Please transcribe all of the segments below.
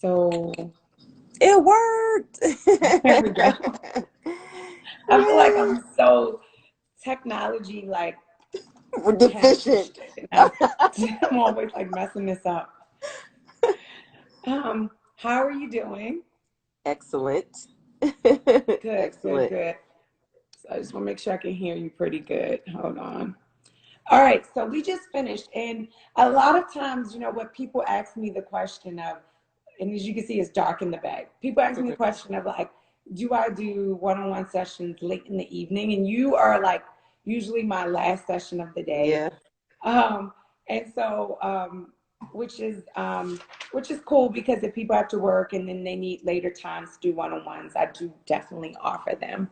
So It worked. there we go. I feel like Yay. I'm so technology like We're challenged. deficient. I'm always like messing this up. How are you doing? Excellent. Good, good, Excellent. good. So I just want to make sure I can hear you pretty good. Hold on. All right, so we just finished, and a lot of times, what people ask me the question of, and as you can see, it's dark in the back. People ask me the Mhm. question of like, do I do one-on-one sessions late in the evening? And you are like usually my last session of the day. Yeah. Um, and so, which is cool because if people have to work and then they need later times to do one-on-ones, I do definitely offer them.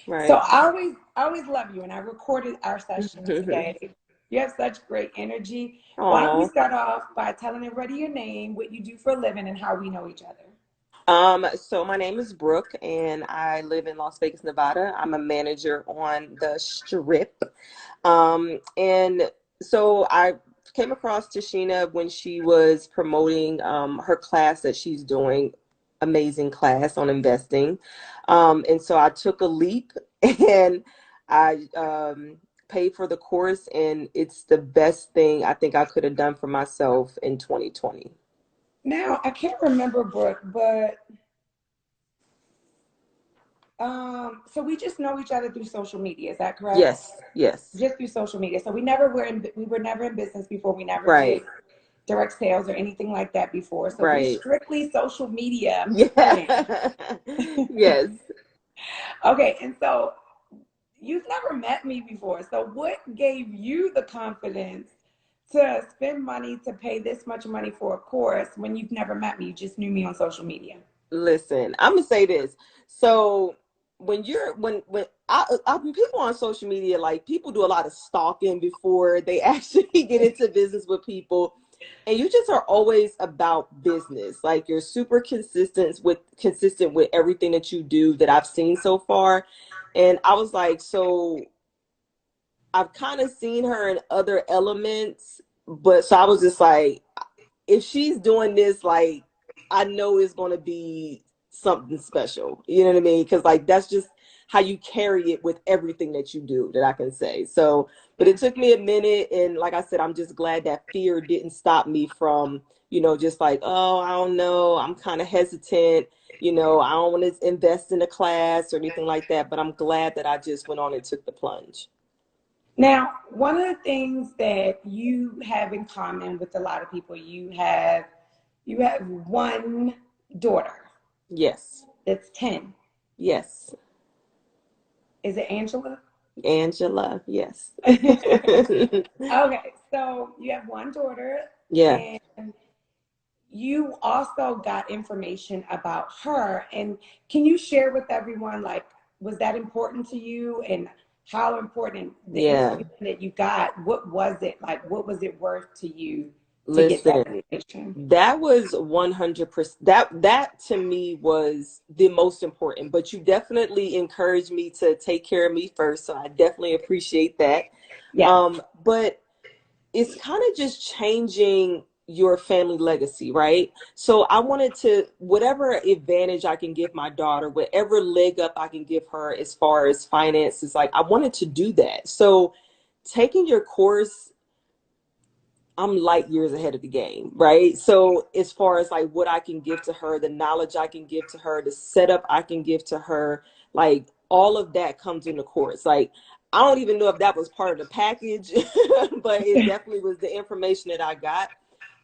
So Right. I always love you, and I recorded our session today. You have such great energy. Why don't we Oh. start off by telling everybody your name, what you do for a living, and how we know each other? So my name is Brooke and I live in Las Vegas, Nevada. I'm a manager on the Strip. And so I came across Tashina when she was promoting her class that she's doing, amazing class on investing. And so I took a leap and I paid for the course, and it's the best thing I think I could have done for myself in 2020. Now I can't remember Brooke, but so we just know each other through social media. Is that correct? Yes, yes. Just through social media. So we were never in business before. We never did Right, direct sales or anything like that before. So we're right. strictly social media friends. Yeah. Yes. Okay, and so you've never met me before. So what gave you the confidence to spend money to pay this much money for a course when you've never met me? You just knew me on social media. Listen, I'm gonna say this. So when people on social media, like people do a lot of stalking before they actually get into business with people, and you just are always about business. Like you're super consistent with everything that you do that I've seen so far. And I was like, so I've kind of seen her in other elements, but so I was just like, if she's doing this, like, I know it's going to be something special. You know what I mean? Because, like, that's just how you carry it with everything that you do, that I can say. So, but it took me a minute. And like I said, I'm just glad that fear didn't stop me from, just like, oh, I don't know. I'm kind of hesitant. I don't want to invest in a class or anything like that. But I'm glad that I just went on and took the plunge. Now, one of the things that you have in common with a lot of people, you have one daughter Yes. that's 10. Yes. Is it Angela? Angela. Yes. Okay, so you have one daughter, Yeah. and you also got information about her. And can you share with everyone, like, was that important to you? And how important the Yeah. information that you got, what was it like? What was it worth to you to get that Listen, information? that was 100%. That to me was the most important. But you definitely encouraged me to take care of me first, so I definitely appreciate that. Yes. But it's kind of just changing your family legacy, right? So I wanted to, whatever advantage I can give my daughter, whatever leg up I can give her as far as finances, like I wanted to do that. So taking your course, I'm light years ahead of the game, right? So as far as like what I can give to her, the knowledge I can give to her, the setup I can give to her, like all of that comes in the course. Like I don't even know if that was part of the package, but it definitely was the information that I got.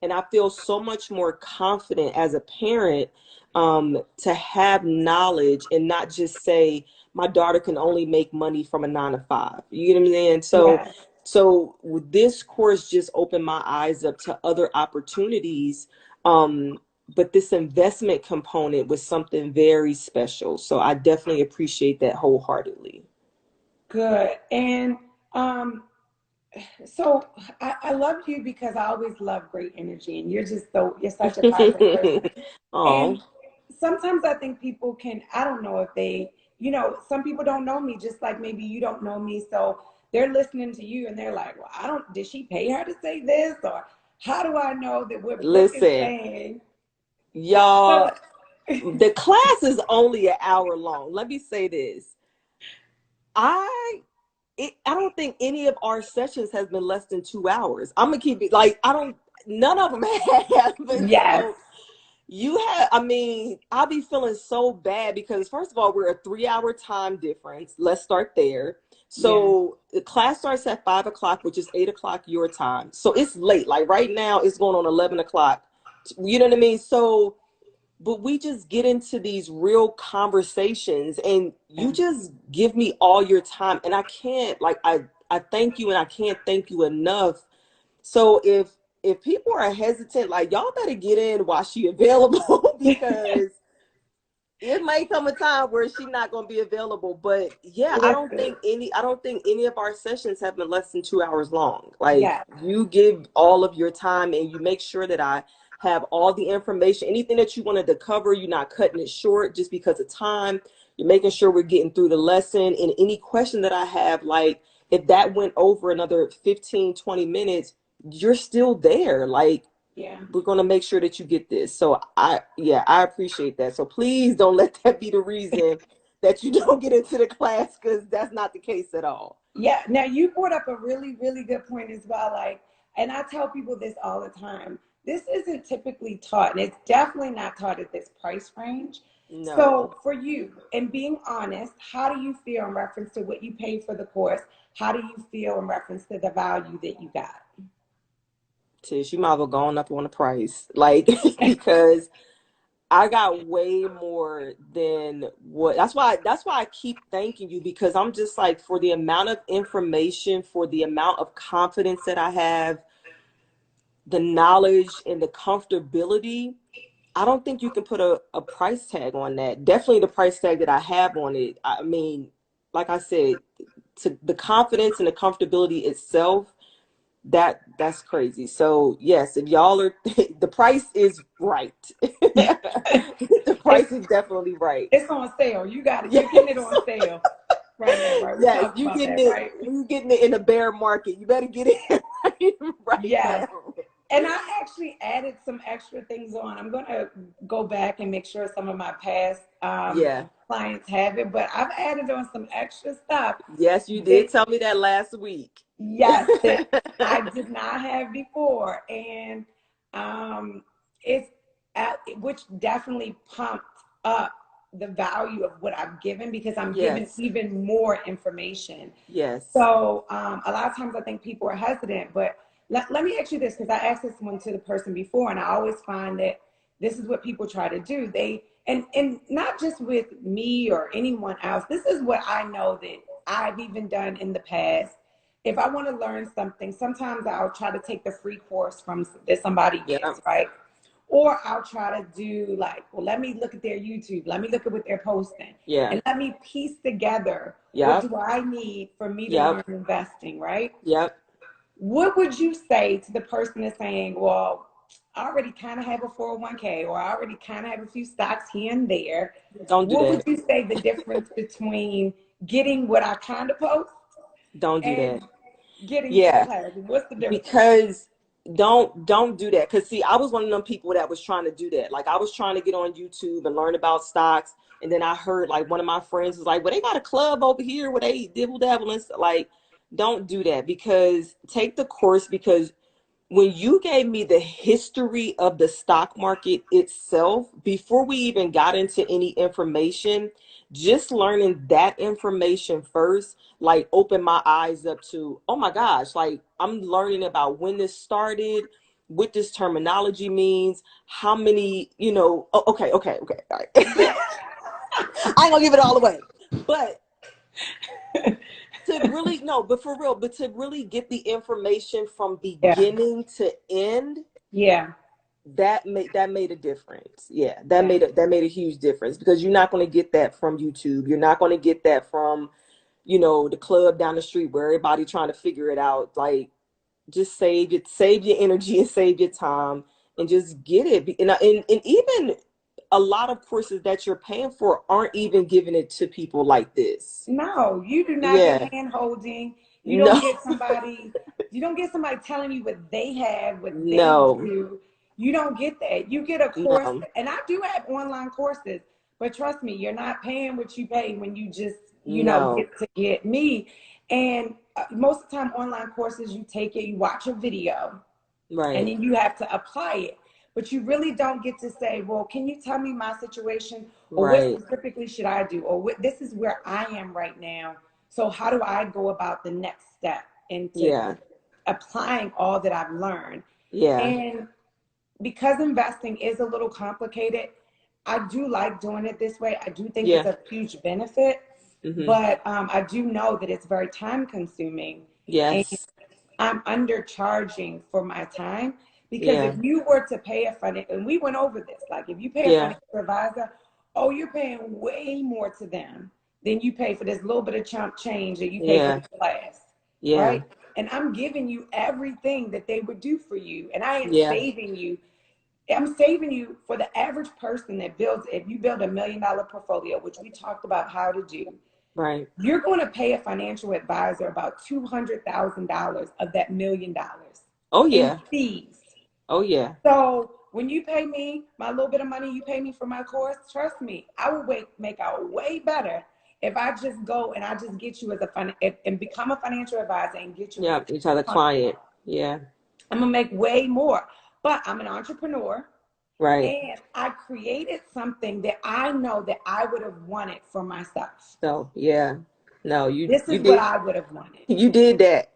And I feel so much more confident as a parent to have knowledge and not just say my daughter can only make money from a 9 to 5. You know what I'm saying? So Yes. so this course just opened my eyes up to other opportunities. But this investment component was something very special. So I definitely appreciate that wholeheartedly. Good. And so I love you because I always love great energy, and you're such a positive person. Oh, And sometimes I think people can, I don't know if some people don't know me, just like maybe you don't know me. So they're listening to you and they're like, well, did she pay her to say this? Or how do I know that what Brooke is listen, saying Y'all, So, the class is only an hour long. Let me say this. I I don't think any of our sessions has been less than 2 hours. I'm gonna keep it like I don't. None of them have. And yes, so you have. I mean, I'll be feeling so bad because first of all, we're a 3 hour time difference. Let's start there. yeah, So the class starts at 5 o'clock, which is 8 o'clock your time. So it's late. Like right now, it's going on 11 o'clock. You know what I mean? So but we just get into these real conversations and you yeah. just give me all your time and I can't like I thank you and I can't thank you enough. So if people are hesitant, like y'all better get in while she available because it may come a time where she's not going to be available. But yeah, Listen, I don't think any of our sessions have been less than 2 hours long. Like yes, you give all of your time and you make sure that I have all the information, anything that you wanted to cover, you're not cutting it short just because of time. You're making sure we're getting through the lesson, and any question that I have, like if that went over another 15-20 minutes, you're still there. Like yeah. we're going to make sure that you get this. So I appreciate that. So please don't let that be the reason that you don't get into the class, because that's not the case at all. Yeah. Now you brought up a really, really good point as well. Like, and I tell people this all the time. This isn't typically taught, and it's definitely not taught at this price range. No. So for you, and being honest, how do you feel in reference to what you paid for the course? How do you feel in reference to the value that you got? Tish, you might have gone up on the price. Like because I got way more than what that's why I keep thanking you, because I'm just like, for the amount of information, for the amount of confidence that I have, the knowledge and the comfortability, I don't think you can put a price tag on that. Definitely the price tag that I have on it. I mean, like I said, to the confidence and the comfortability itself, that's crazy. So yes, if y'all are the price is right. The it's price is definitely right. it's on sale. You got it. You're getting it Yes. on sale right now, right? We Yes, talked about that, right? you getting it in a bear market. You better get it right Yes. now. And I actually added some extra things on. I'm going to go back and make sure some of my past Yeah. clients have it, but I've added on some extra stuff Yes, you did that, tell me that last week. yes, that I did not have before. And um, it's, which definitely pumped up the value of what I've given because I'm giving Yes. even more information. Yes. So a lot of times I think people are hesitant, but let me ask you this, because I asked this one to the person before, and I always find that this is what people try to do. And not just with me or anyone else. This is what I know that I've even done in the past. If I want to learn something, sometimes I'll try to take the free course from that somebody Yeah. gives, right? Or I'll try to do like, well, let me look at their YouTube. Let me look at what they're posting. Yeah. And let me piece together what Yep. do I need for me to Yep. learn investing, right? Yep. What would you say to the person that's saying, well, I already kind of have a 401k or I already kind of have a few stocks here and there. Don't do What would that. you say the difference between getting what I kind of post Don't do that. and getting to the Yeah. class? What's the difference? Because don't do that. Because see, I was one of them people that was trying to do that. Like I was trying to get on YouTube and learn about stocks, and then I heard like one of my friends was like, well, they got a club over here where they dibble dabble and stuff. Like, don't do that. Because take the course, because when you gave me the history of the stock market itself, before we even got into any information, just learning that information first, like opened my eyes up to, oh my gosh, like I'm learning about when this started, what this terminology means, how many, oh, okay. All right. I ain't gonna give it all away. But to really, no, but for real, but to really get the information from Yeah, beginning to end, yeah, that made a difference. Yeah, yeah. that made a huge difference, because you're not going to get that from YouTube. You're not going to get that from, the club down the street where everybody trying to figure it out. Like, just save your energy and save your time and just get it. And even a lot of courses that you're paying for aren't even giving it to people like this. No, you do not get Yeah. hand holding. No. You don't get somebody telling you what they have, what they No. do. You don't get that. You get a course, No, and I do have online courses, but trust me, you're not paying what you pay when you just, no, get to get me. And most of the time, online courses, you take it, you watch a video, and right, then you have to apply it. But you really don't get to say, well, can you tell me my situation, or what right, specifically should I do, or what, this is where I am right now. So how do I go about the next step into yeah, applying all that I've learned? yeah, And because investing is a little complicated, I do like doing it this way. I do think it's yeah, a huge benefit, mm-hmm, but I do know that it's very time consuming, and yes, I'm undercharging for my time. Because if yeah, you were to pay a financial, and we went over this, like if you pay a yeah, financial advisor, oh, you're paying way more to them than you pay for this little bit of chump change that you pay for yeah, this class, yeah, right? And I'm giving you everything that they would do for you, and I am yeah, saving you. I'm saving you for the average person that builds, if you build $1 million portfolio, which we talked about how to do, right. you're going to pay a financial advisor about $200,000 of that $1 million Oh in yeah, fees. oh yeah, So when you pay me my little bit of money you pay me for my course, trust me, I will make out way better if I just go and I just get you as and become a financial advisor and get you as yeah. a You tell the client. client, yeah, I'm gonna make way more. But I'm an entrepreneur, right. and I created something that I know that I would have wanted for myself. So yeah, no, you This you is what did I would have wanted. you did that.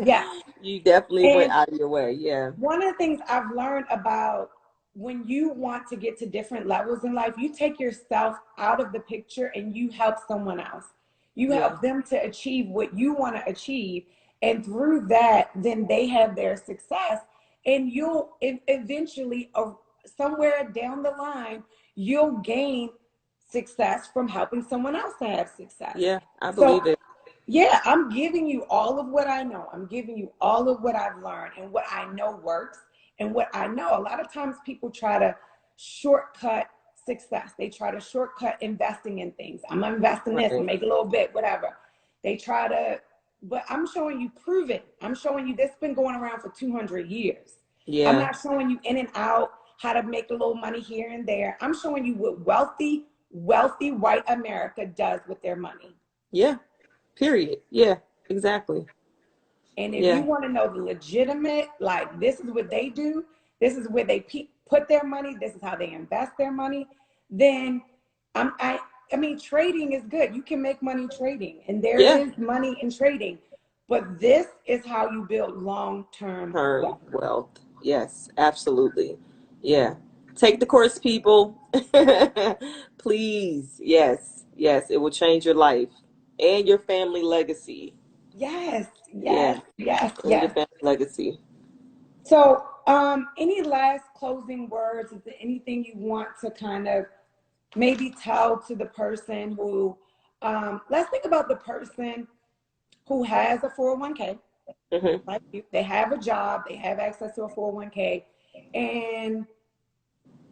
Yes. You definitely went And out of your way. Yeah, one of the things I've learned about when you want to get to different levels in life, you take yourself out of the picture and you help someone else. You yeah, help them to achieve what you want to achieve. And through that, then they have their success. And you'll eventually, somewhere down the line, you'll gain success from helping someone else to have success. yeah. I So believe it. yeah, I'm giving you all of what I know. I'm giving you all of what I've learned and what I know works and what I know. A lot of times people try to shortcut success. They try to shortcut investing in things. I'm investing this, Right. I'm make a little bit, whatever. They try to, but I'm showing you proven. I'm showing you this has been going around for 200 years. I'm Yeah, not showing you in and out how to make a little money here and there. I'm showing you what wealthy white America does with their money. yeah. Period. Yeah, exactly. And if you Yeah, want to know the legitimate, like this is what they do, this is where they put their money, this is how they invest their money, then I'm, I, I mean, trading is good. You can make money trading, and there yeah. is money in trading. But this is how you build long-term Term wealth. wealth. Yes, absolutely. Yeah. Take the course, people. Please. Yes. Yes. It will change your life and your family legacy. Yes, Yeah. yes, yes, And your yes. family legacy. So, any last closing words? Is there anything you want to kind of maybe tell to the person who, let's think about the person who has a 401k, Hmm. like you, they have a job, they have access to a 401k, and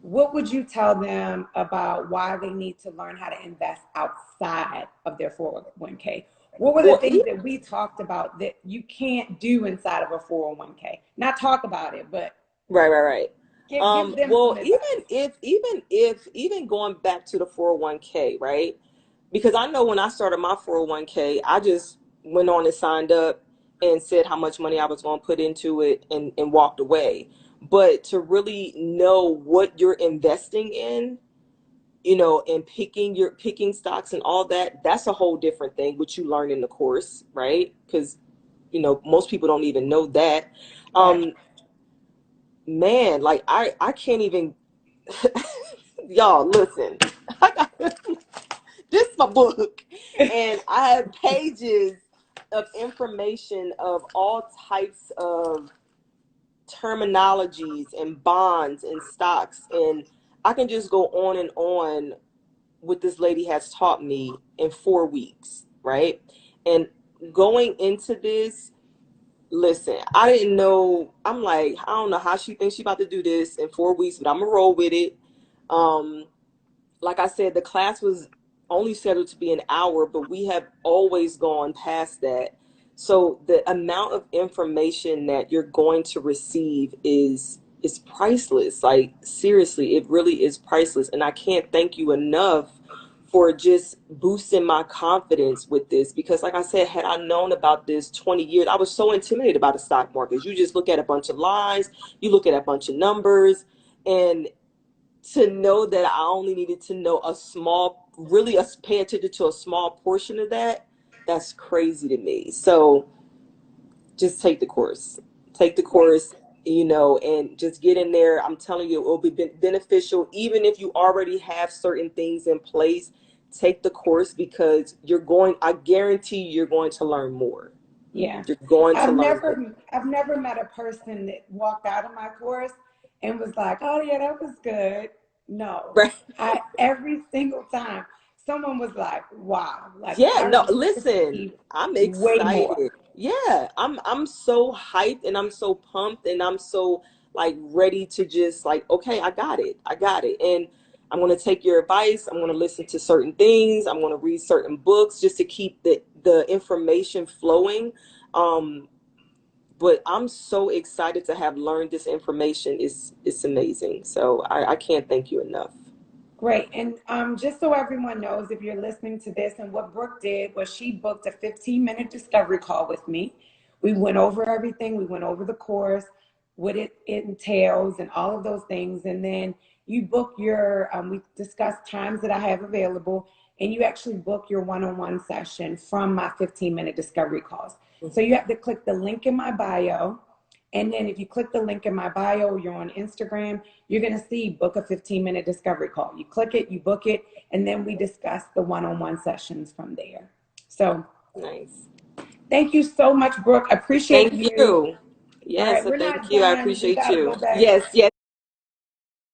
what would you tell them about why they need to learn how to invest outside of their 401k? What were the Well, things that we talked about that you can't do inside of a 401k? Not talk about it, but right, right, right. give them Well, some advice. even going back to the 401k, right? Because I know when I started my 401k, I just went on and signed up and said how much money I was going to put into it and walked away. But to really know what you're investing in, and picking stocks and all that, that's a whole different thing, which you learn in the course, right? Because, most people don't even know that. Right. Um, man, like I can't even y'all listen. I got this is my book, and I have pages of information of all types of terminologies and bonds and stocks, and I can just go on and on what this lady has taught me in 4 weeks, right? And going into this, listen, I didn't know. I'm like, I don't know how she thinks she about to do this in 4 weeks, but I'm gonna roll with it. Um, like I said, the class was only scheduled to be an hour, but we have always gone past that. So the amount of information that you're going to receive is is priceless. Like, seriously, it really is priceless. And I can't thank you enough for just boosting my confidence with this. Because, like I said, had I known about this 20 years, I was so intimidated by the stock market. You just look at a bunch of lines, you look at a bunch of numbers, and to know that I only needed to know a small, really pay attention to a small portion of that, that's crazy to me. So just take the course. Take the Right. course, and just get in there. I'm telling you, it will be beneficial. Even if you already have certain things in place, take the course because I guarantee you're going to learn more. Yeah. You're going to learn more. I've never met a person that walked out of my course and was like, "Oh yeah, that was good." No. Right? I every single time someone was like, "Wow, like Yeah, I no, listen, received I'm way more." excited. Yeah, I'm so hyped and I'm so pumped and I'm so like ready to just like, okay, I got it. I got it. And I'm gonna take your advice. I'm gonna listen to certain things. I'm gonna read certain books just to keep the information flowing. Um, but I'm so excited to have learned this information. It's amazing. So I can't thank you enough. Great. And just so everyone knows, if you're listening to this, and what Brooke did was she booked a 15-minute discovery call with me. We went over everything. We went over the course, what it entails, and all of those things. And then you book we discussed times that I have available, and you actually book your one-on-one session from my 15-minute discovery calls. So you have to click the link in my bio. And then if you click the link in my bio, you're on Instagram, you're going to see book a 15-minute discovery call. You click it, you book it, and then we discuss the one-on-one sessions from there. So Nice. thank you so much, Brooke. Appreciate Thank you. you. All Yes, right, so we're thank not you. I done. We appreciate got to you. go back. Yes, yes.